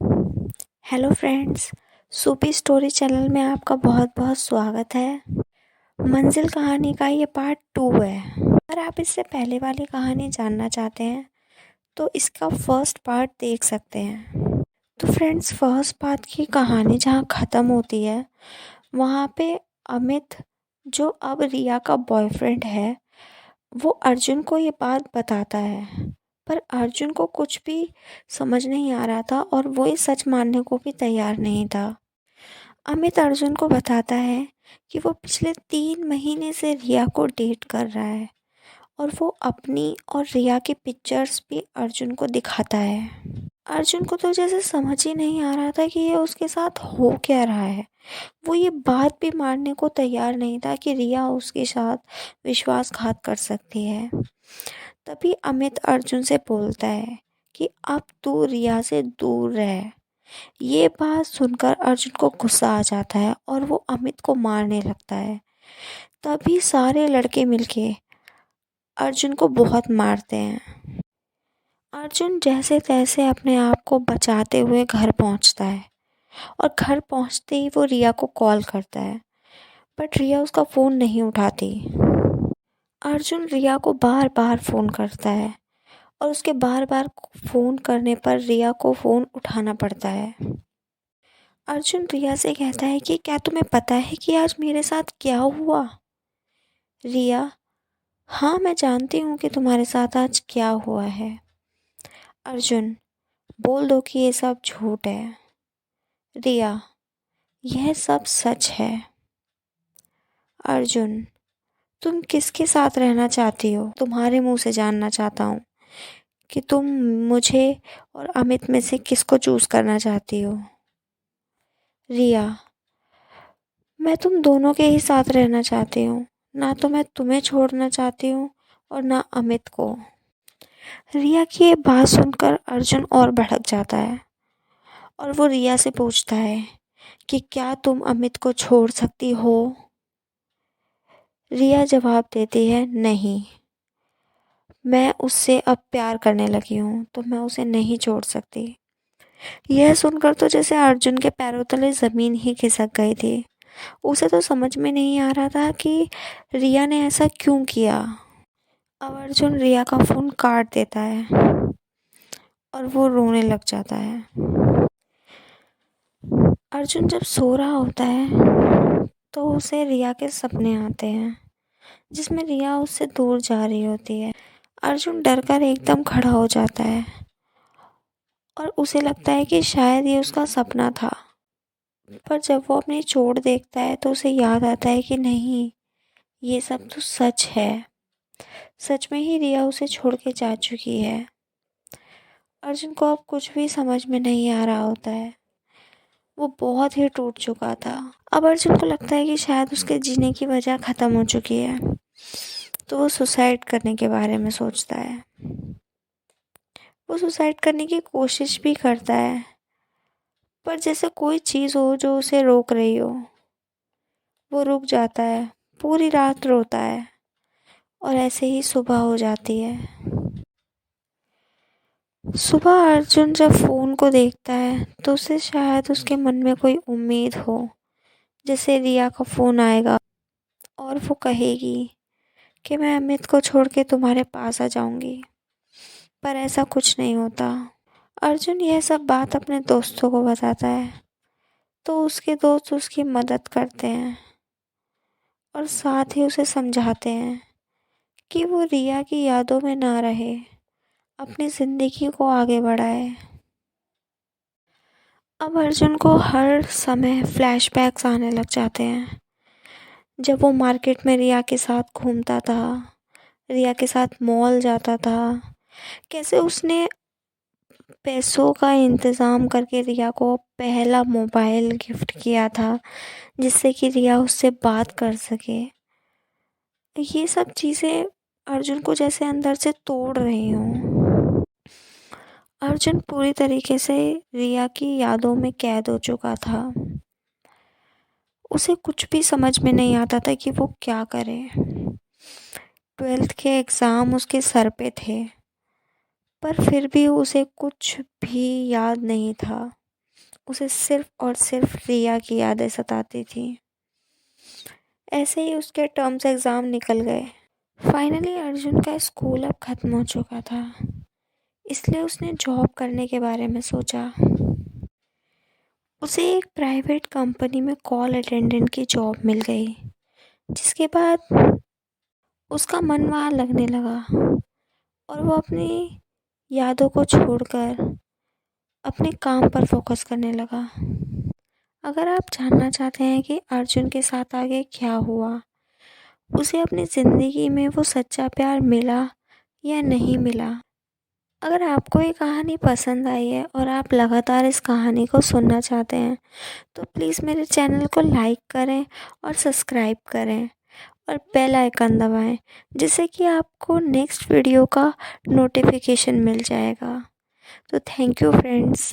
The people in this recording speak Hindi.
हेलो फ्रेंड्स, सूपी स्टोरी चैनल में आपका बहुत बहुत स्वागत है। मंजिल कहानी का ये पार्ट 2 है। अगर आप इससे पहले वाली कहानी जानना चाहते हैं तो इसका फर्स्ट पार्ट देख सकते हैं। तो फ्रेंड्स, फर्स्ट पार्ट की कहानी जहाँ ख़त्म होती है वहाँ पे अमित, जो अब रिया का बॉयफ्रेंड है, वो अर्जुन को ये बात बताता है। पर अर्जुन को कुछ भी समझ नहीं आ रहा था और वो ये सच मानने को भी तैयार नहीं था। अमित अर्जुन को बताता है कि वो पिछले 3 महीने से रिया को डेट कर रहा है और वो अपनी और रिया की पिक्चर्स भी अर्जुन को दिखाता है। अर्जुन को तो जैसे समझ ही नहीं आ रहा था कि ये उसके साथ हो क्या रहा है। वो ये बात भी मानने को तैयार नहीं था कि रिया उसके साथ विश्वासघात कर सकती है। तभी अमित अर्जुन से बोलता है कि अब तू रिया से दूर रह। ये बात सुनकर अर्जुन को गुस्सा आ जाता है और वो अमित को मारने लगता है। तभी सारे लड़के मिलके अर्जुन को बहुत मारते हैं। अर्जुन जैसे तैसे अपने आप को बचाते हुए घर पहुंचता है और घर पहुंचते ही वो रिया को कॉल करता है, बट रिया उसका फ़ोन नहीं उठाती। अर्जुन रिया को बार बार फ़ोन करता है और उसके बार बार फ़ोन करने पर रिया को फ़ोन उठाना पड़ता है। अर्जुन रिया से कहता है कि क्या तुम्हें पता है कि आज मेरे साथ क्या हुआ? रिया: हाँ, मैं जानती हूँ कि तुम्हारे साथ आज क्या हुआ है। अर्जुन: बोल दो कि ये सब झूठ है। रिया: यह सब सच है। अर्जुन: तुम किसके साथ रहना चाहती हो? तुम्हारे मुंह से जानना चाहता हूँ कि तुम मुझे और अमित में से किसको चूज़ करना चाहती हो। रिया: मैं तुम दोनों के ही साथ रहना चाहती हूँ। ना तो मैं तुम्हें छोड़ना चाहती हूँ और ना अमित को। रिया की ये बात सुनकर अर्जुन और भड़क जाता है और वो रिया से पूछता है कि क्या तुम अमित को छोड़ सकती हो? रिया जवाब देती है, नहीं, मैं उससे अब प्यार करने लगी हूँ तो मैं उसे नहीं छोड़ सकती। यह सुनकर तो जैसे अर्जुन के पैरों तले ज़मीन ही खिसक गई थी। उसे तो समझ में नहीं आ रहा था कि रिया ने ऐसा क्यों किया। अब अर्जुन रिया का फ़ोन काट देता है और वो रोने लग जाता है। अर्जुन जब सो रहा होता है तो उसे रिया के सपने आते हैं जिसमें रिया उससे दूर जा रही होती है। अर्जुन डर कर एकदम खड़ा हो जाता है और उसे लगता है कि शायद ये उसका सपना था। पर जब वो अपनी चोट देखता है तो उसे याद आता है कि नहीं, ये सब तो सच है। सच में ही रिया उसे छोड़ के जा चुकी है। अर्जुन को अब कुछ भी समझ में नहीं आ रहा होता है। वो बहुत ही टूट चुका था। अब अर्जुन को लगता है कि शायद उसके जीने की वजह ख़त्म हो चुकी है, तो वो सुसाइड करने के बारे में सोचता है। वो सुसाइड करने की कोशिश भी करता है, पर जैसे कोई चीज़ हो जो उसे रोक रही हो। वो रुक जाता है, पूरी रात रोता है और ऐसे ही सुबह हो जाती है। सुबह अर्जुन जब फ़ोन को देखता है तो उसे शायद उसके मन में कोई उम्मीद हो, जैसे रिया का फ़ोन आएगा और वो कहेगी कि मैं अमित को छोड़ के तुम्हारे पास आ जाऊंगी। पर ऐसा कुछ नहीं होता। अर्जुन यह सब बात अपने दोस्तों को बताता है तो उसके दोस्त उसकी मदद करते हैं और साथ ही उसे समझाते हैं कि वो रिया की यादों में ना रहे, अपनी ज़िंदगी को आगे बढ़ाए। अब अर्जुन को हर समय फ्लैशबैक्स आने लग जाते हैं। जब वो मार्केट में रिया के साथ घूमता था, रिया के साथ मॉल जाता था, कैसे उसने पैसों का इंतज़ाम करके रिया को पहला मोबाइल गिफ्ट किया था जिससे कि रिया उससे बात कर सके। ये सब चीज़ें अर्जुन को जैसे अंदर से तोड़ रही हों। अर्जुन पूरी तरीके से रिया की यादों में कैद हो चुका था। उसे कुछ भी समझ में नहीं आता था कि वो क्या करे। 12th के एग्ज़ाम उसके सर पे थे, पर फिर भी उसे कुछ भी याद नहीं था। उसे सिर्फ और सिर्फ रिया की यादें सताती थी। ऐसे ही उसके टर्म्स एग्ज़ाम निकल गए। फाइनली अर्जुन का स्कूल अब ख़त्म हो चुका था, इसलिए उसने जॉब करने के बारे में सोचा। उसे एक प्राइवेट कंपनी में कॉल अटेंडेंट की जॉब मिल गई, जिसके बाद उसका मन वहाँ लगने लगा और वो अपनी यादों को छोड़कर अपने काम पर फोकस करने लगा। अगर आप जानना चाहते हैं कि अर्जुन के साथ आगे क्या हुआ, उसे अपनी ज़िंदगी में वो सच्चा प्यार मिला या नहीं मिला, अगर आपको ये कहानी पसंद आई है और आप लगातार इस कहानी को सुनना चाहते हैं, तो प्लीज़ मेरे चैनल को लाइक करें और सब्सक्राइब करें और बेल आइकन दबाएं, जिससे कि आपको नेक्स्ट वीडियो का नोटिफिकेशन मिल जाएगा। तो थैंक यू फ्रेंड्स।